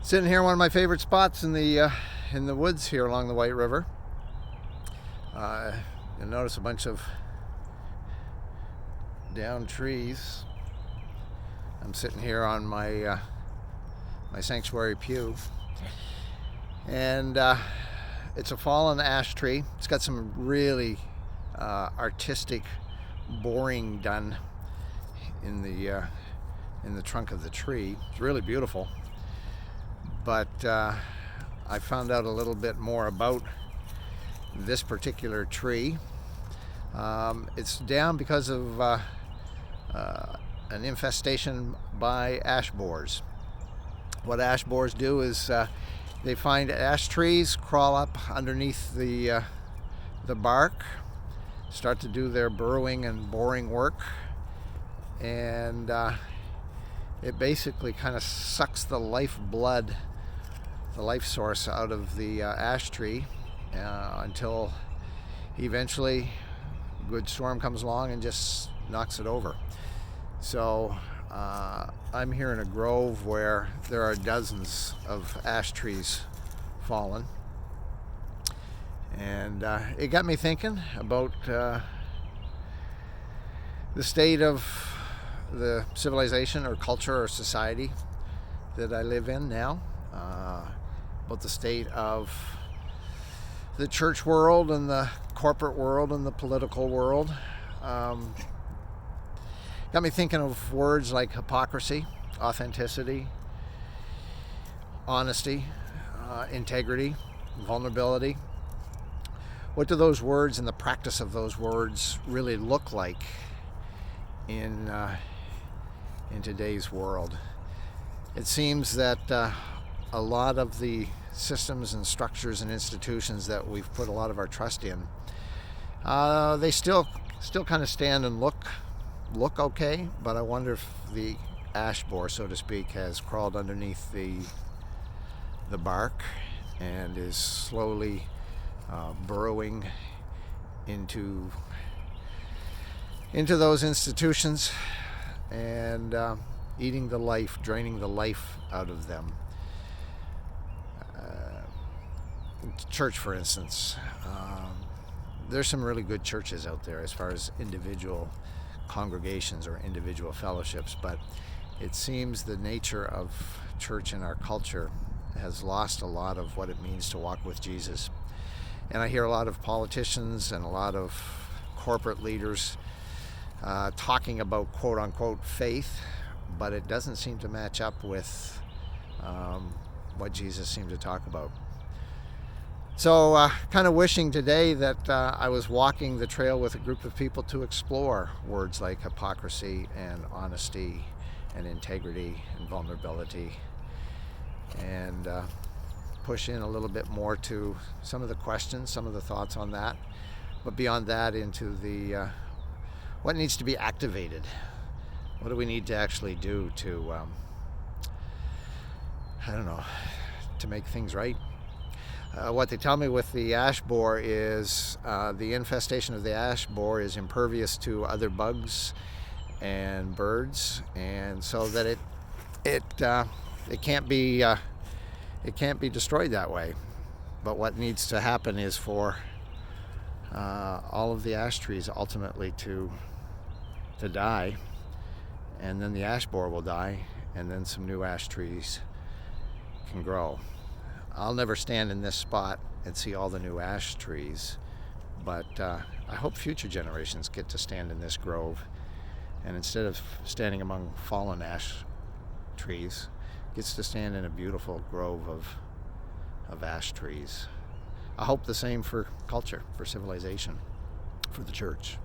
Sitting here, one of my favorite spots in the woods here along the White River. You'll notice a bunch of downed trees. I'm sitting here on my sanctuary pew, and it's a fallen ash tree. It's got some really artistic boring done in the trunk of the tree. It's really beautiful. But I found out a little bit more about this particular tree. It's down because of an infestation by ash borers. What ash borers do is they find ash trees, crawl up underneath the bark, start to do their burrowing and boring work, and it basically kind of sucks the lifeblood, the life source out of the ash tree until eventually a good storm comes along and just knocks it over. So I'm here in a grove where there are dozens of ash trees fallen, and it got me thinking about the state of the civilization or culture or society that I live in now, about the state of the church world and the corporate world and the political world. Got me thinking of words like hypocrisy, authenticity, honesty, integrity, vulnerability. What do those words and the practice of those words really look like in today's world? It seems that a lot of the systems and structures and institutions that we've put a lot of our trust in, they still kind of stand and look okay, but I wonder if the ash borer, so to speak, has crawled underneath the bark and is slowly burrowing into those institutions and eating the life, draining the life out of them. Church, for instance, there's some really good churches out there as far as individual congregations or individual fellowships, but it seems the nature of church in our culture has lost a lot of what it means to walk with Jesus. And I hear a lot of politicians and a lot of corporate leaders talking about quote-unquote faith, but it doesn't seem to match up with what Jesus seemed to talk about. So kind of wishing today that I was walking the trail with a group of people to explore words like hypocrisy and honesty and integrity and vulnerability, and push in a little bit more to some of the questions, some of the thoughts on that, but beyond that into the what needs to be activated. What do we need to actually do to to make things right? What they tell me with the ash borer is the infestation of the ash borer is impervious to other bugs and birds, and so that it can't be destroyed that way. But what needs to happen is for all of the ash trees ultimately to die, and then the ash borer will die, and then some new ash trees can grow. I'll never stand in this spot and see all the new ash trees, but I hope future generations get to stand in this grove, and instead of standing among fallen ash trees, gets to stand in a beautiful grove of ash trees. I hope the same for culture, for civilization, for the church.